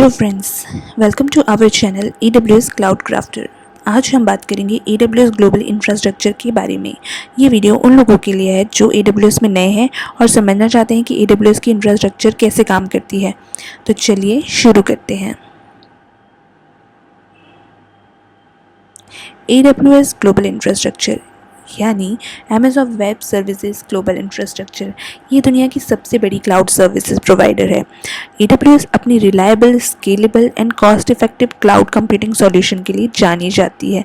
Hello friends, welcome to our channel AWS cloud crafter. आज हम बात करेंगे AWS ग्लोबल इंफ्रास्ट्रक्चर के बारे में। ये वीडियो उन लोगों के लिए है जो AWS में नए हैं और समझना चाहते हैं कि AWS की इंफ्रास्ट्रक्चर कैसे काम करती है। तो चलिए शुरू करते हैं। AWS ग्लोबल इंफ्रास्ट्रक्चर यानी Amazon web services global infrastructure, ये दुनिया की सबसे बड़ी क्लाउड सर्विसेज प्रोवाइडर है। AWS अपनी reliable, scalable and cost effective cloud computing solution के लिए जानी जाती है।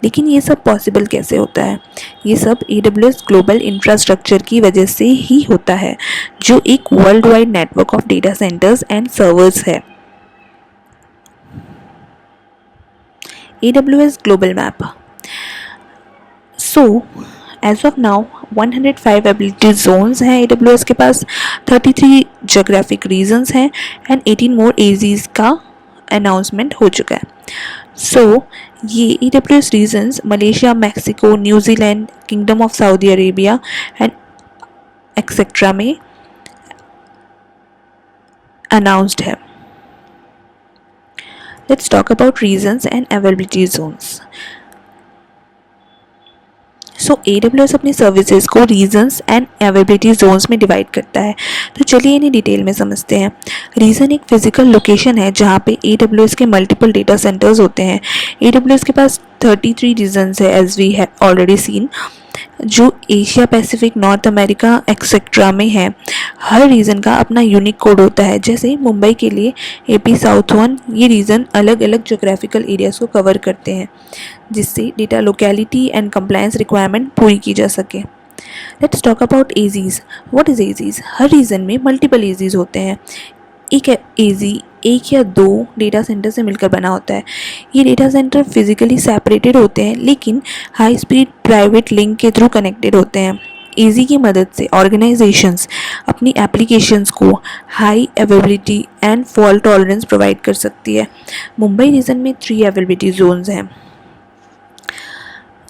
लेकिन ये सब पॉसिबल कैसे होता है? ये सब AWS ग्लोबल इंफ्रास्ट्रक्चर की वजह से ही होता है, जो एक world wide network of data centres and servers है। AWS global map. So, as of now 105 availability zones हैं AWS के पास, 33 जोग्राफिक रीजन्स हैं एंड 18 मोर एजीज का अनाउंसमेंट हो चुका है। सो ये AWS regions Malaysia, Mexico, New Zealand, Kingdom of Saudi Arabia and etcetera में अनाउंस्ड है। Let's talk about regions and availability zones. So AWS अपनी सर्विसेज को रीजन्स एंड अवेलेबिलिटी जोन्स में डिवाइड करता है। तो चलिए इन्हें डिटेल में समझते हैं। रीजन एक फिजिकल लोकेशन है जहाँ पे AWS के मल्टीपल डेटा सेंटर्स होते हैं। AWS के पास 33 रीजन्स है as we have already seen, जो Asia Pacific, North America etcetera में है। हर रीजन का अपना यूनिक कोड होता है। जैसे मुंबई के लिए AP साउथ 1, ये रीजन अलग अलग जोग्राफिकल एरियाज को कवर करते हैं, जिससे data locality and compliance requirement पूरी की जा सके। Let's talk about AZs. What is AZs? हर रीजन में मल्टीपल एजीज होते हैं। एक एजी एक या दो डेटा सेंटर से मिलकर बना होता है। ये डेटा सेंटर फिजिकली सेपरेटेड होते हैं, लेकिन हाई स्पीड प्राइवेट लिंक के थ्रू कनेक्टेड होते हैं। एजी की मदद से ऑर्गेनाइजेशंस अपनी एप्लीकेशंस को high availability and fault tolerance provide कर सकती है। मुंबई रीजन में 3 अवेलेबिलिटी जोन्स हैं।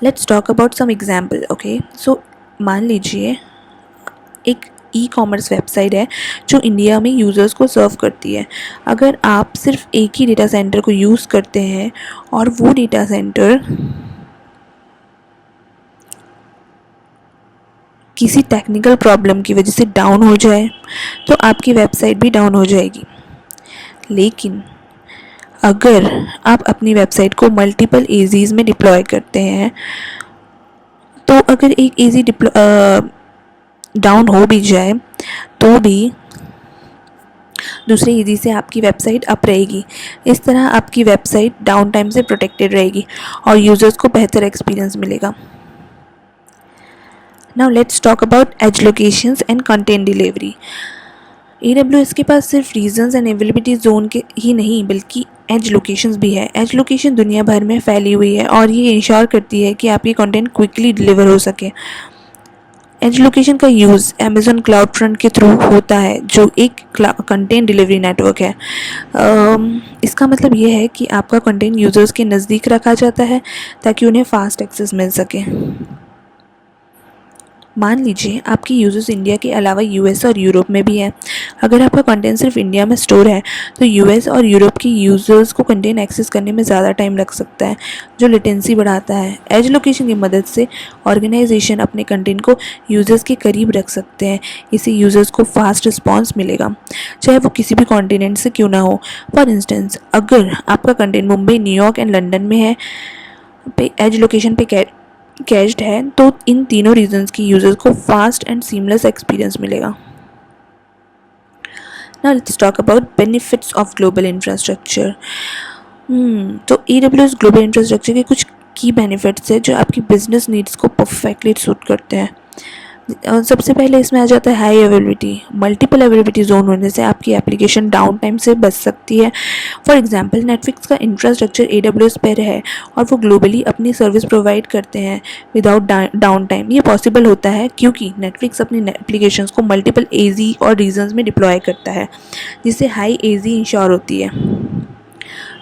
Let's talk about some example. Okay, so मान लीजिए एक ई-कॉमर्स वेबसाइट है जो इंडिया में यूज़र्स को सर्व करती है। अगर आप सिर्फ एक ही डेटा सेंटर को यूज़ करते हैं और वो डेटा सेंटर किसी टेक्निकल प्रॉब्लम की वजह से डाउन हो जाए, तो आपकी वेबसाइट भी डाउन हो जाएगी। लेकिन अगर आप अपनी वेबसाइट को मल्टीपल एजीज में डिप्लॉय करते हैं, तो अगर एक एजी डाउन हो भी जाए तो भी दूसरे एजी से आपकी वेबसाइट अप रहेगी। इस तरह आपकी वेबसाइट डाउन टाइम से प्रोटेक्टेड रहेगी और यूज़र्स को बेहतर एक्सपीरियंस मिलेगा। Now let's talk about edge locations and content delivery. AWS के पास सिर्फ रीजन्स एंड अवेलेबिलिटी जोन के ही नहीं, बल्कि एज लोकेशंस भी है। एज लोकेशन दुनिया भर में फैली हुई है और ये इंश्योर करती है कि आपकी कंटेंट क्विकली डिलीवर हो सके। एज लोकेशन का यूज़ Amazon क्लाउड फ्रंट के थ्रू होता है, जो एक कंटेंट डिलीवरी नेटवर्क है। इसका मतलब ये है कि आपका कंटेंट यूज़र्स के नज़दीक रखा जाता है ताकि उन्हें फास्ट एक्सेस मिल सके। मान लीजिए आपके यूज़र्स इंडिया के अलावा US और यूरोप में भी हैं। अगर आपका कंटेंट सिर्फ इंडिया में स्टोर है, तो US और यूरोप के यूज़र्स को कंटेंट एक्सेस करने में ज़्यादा टाइम लग सकता है, जो लेटेंसी बढ़ाता है। एज लोकेशन की मदद से ऑर्गेनाइजेशन अपने कंटेंट को यूज़र्स के करीब रख सकते हैं। इससे यूज़र्स को फास्ट रिस्पॉन्स मिलेगा, चाहे वो किसी भी कॉन्टिनेंट से क्यों ना हो। फॉर इंस्टेंस, अगर आपका content Mumbai, New York and London में है, पे एज लोकेशन पे कैच्ड है, तो इन तीनों रीजन्स की यूज़र्स को फास्ट एंड सीमलेस एक्सपीरियंस मिलेगा। Now let's talk about benefits of global infrastructure. तो AWS ग्लोबल इंफ्रास्ट्रक्चर के कुछ की बेनिफिट्स है जो आपकी बिजनेस नीड्स को परफेक्टली सूट करते हैं। सबसे पहले इसमें आ जाता है high availability. Multiple availability zone होने से आपकी एप्लीकेशन डाउन टाइम से बच सकती है। फॉर एग्जांपल, नेटफ्लिक्स का इंफ्रास्ट्रक्चर AWS पर है और वो ग्लोबली अपनी सर्विस प्रोवाइड करते हैं विदाउट डाउन टाइम। ये पॉसिबल होता है क्योंकि नेटफ्लिक्स अपनी एप्लीकेशंस को मल्टीपल एजी और रीजन्स में डिप्लॉय करता है, जिससे हाई एजी इंश्योर होती है।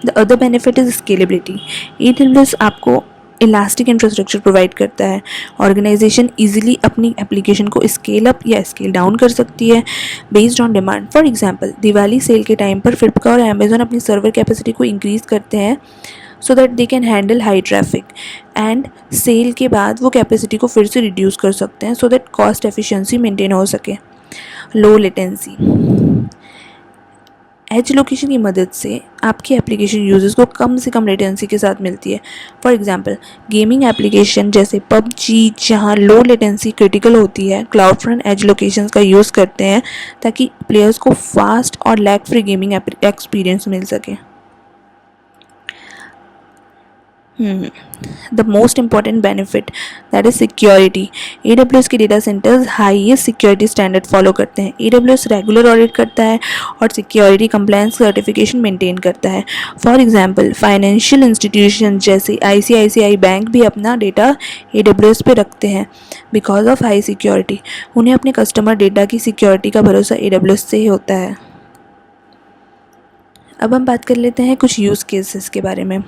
The other benefit is scalability. AWS आपको इलास्टिक इंफ्रास्ट्रक्चर प्रोवाइड करता है। ऑर्गेनाइजेशन इजीली अपनी एप्लीकेशन को स्केल अप या स्केल डाउन कर सकती है based on demand. For example, Diwali sale के टाइम पर फ्लिपकार्ट और अमेजोन अपनी सर्वर कैपेसिटी को इंक्रीज़ करते हैं so that they can handle high traffic, and sale के बाद वो कैपेसिटी को फिर से रिड्यूस कर सकते हैं so that cost efficiency maintain हो सके। लो लेटेंसी, एज लोकेशन की मदद से आपकी एप्लीकेशन यूजर्स को कम से कम लेटेंसी के साथ मिलती है। फॉर एग्जांपल, गेमिंग एप्लीकेशन जैसे पबजी, जहां लो लेटेंसी क्रिटिकल होती है, क्लाउड फ्रंट एज लोकेशंस का यूज़ करते हैं ताकि प्लेयर्स को फास्ट और लैग फ्री गेमिंग एक्सपीरियंस मिल सके। The most important benefit, that is security. AWS के data centres highest security standard follow करते हैं। AWS रेगुलर ऑडिट करता है और सिक्योरिटी कंप्लायंस सर्टिफिकेशन मेंटेन करता है। फॉर एग्जांपल, फाइनेंशियल इंस्टीट्यूशन जैसे ICICI बैंक भी अपना डेटा AWS पे रखते हैं बिकॉज ऑफ हाई सिक्योरिटी। उन्हें अपने कस्टमर डेटा की सिक्योरिटी का भरोसा AWS से ही होता है। अब हम बात कर लेते हैं कुछ यूज़ केसेस के बारे में।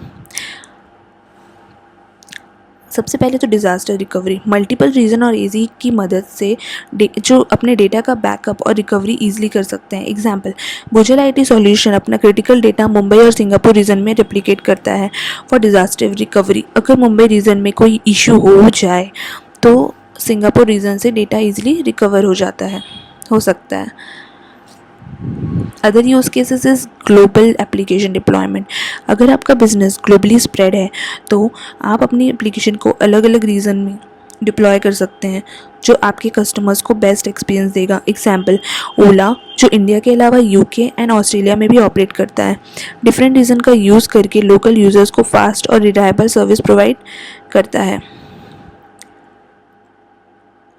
सबसे पहले तो डिज़ास्टर रिकवरी। मल्टीपल रीजन और ईजी की मदद से जो अपने डेटा का बैकअप और रिकवरी ईजिली कर सकते हैं। एग्जांपल, भुजल IT सॉल्यूशन अपना क्रिटिकल डेटा मुंबई और सिंगापुर रीजन में रेप्लिकेट करता है फॉर डिज़ास्टर रिकवरी। अगर मुंबई रीजन में कोई इशू हो जाए तो सिंगापुर रीजन से डेटा ईजिली रिकवर हो सकता है। Other use cases is global application deployment. अगर आपका बिजनेस ग्लोबली स्प्रेड है तो आप अपनी एप्लीकेशन को अलग अलग रीजन में डिप्लॉय कर सकते हैं जो आपके कस्टमर्स को बेस्ट एक्सपीरियंस देगा। एग्जाम्पल, ओला जो इंडिया के अलावा UK एंड ऑस्ट्रेलिया में भी ऑपरेट करता है, डिफरेंट रीजन का यूज़ करके लोकल यूज़र्स को फास्ट और रिलायबल सर्विस प्रोवाइड करता है।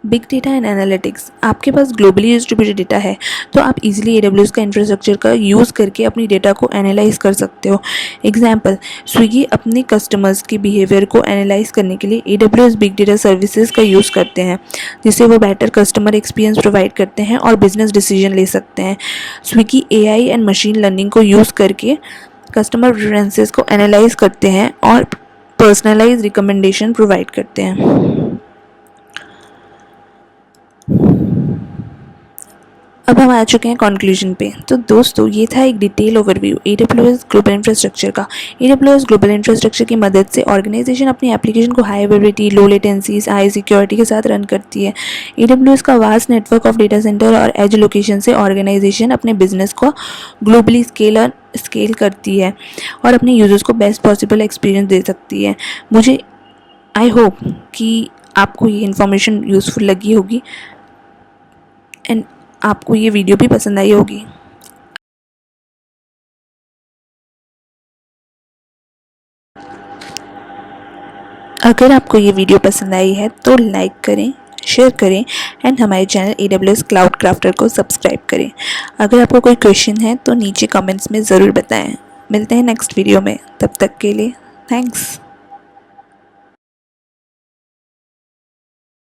Big data and analytics. आपके पास ग्लोबली डिस्ट्रीब्यूटेड डेटा है तो आप इजीली AWS का इंफ्रास्ट्रक्चर का यूज़ करके अपनी डेटा को एनालाइज कर सकते हो। एग्जाम्पल, स्विगी अपने कस्टमर्स के बिहेवियर को एनालाइज करने के लिए AWS बिग डेटा सर्विसेज का यूज़ करते हैं जिससे वो बेटर कस्टमर एक्सपीरियंस प्रोवाइड करते हैं और बिजनेस डिसीजन ले सकते हैं। Swiggy AI and machine learning को यूज़ करके कस्टमर प्रेफरेंसेस को एनालाइज करते हैं और पर्सनलाइज रिकमेंडेशन प्रोवाइड करते हैं। अब हम आ चुके हैं कंक्लूजन पे। तो दोस्तों, ये था एक detail overview AWS global infrastructure का। AWS ग्लोबल इंफ्रास्ट्रक्चर की मदद से ऑर्गेनाइजेशन अपनी एप्लीकेशन को हाई अवेलेबिलिटी, लो लेटेंसीज, हाई सिक्योरिटी के साथ रन करती है। AWS का vast network of data centre और एज लोकेशन से ऑर्गेनाइजेशन अपने बिजनेस को ग्लोबली स्केल करती है और अपने यूजर्स को बेस्ट पॉसिबल एक्सपीरियंस दे सकती है। मुझे आई होप कि आपको ये इन्फॉर्मेशन यूज़फुल लगी होगी एंड आपको ये वीडियो भी पसंद आई होगी। अगर आपको ये वीडियो पसंद आई है तो लाइक करें, शेयर करें एंड हमारे चैनल AWS क्लाउड क्राफ्टर को सब्सक्राइब करें। अगर आपको कोई क्वेश्चन है तो नीचे कमेंट्स में ज़रूर बताएं। मिलते हैं नेक्स्ट वीडियो में, तब तक के लिए थैंक्स।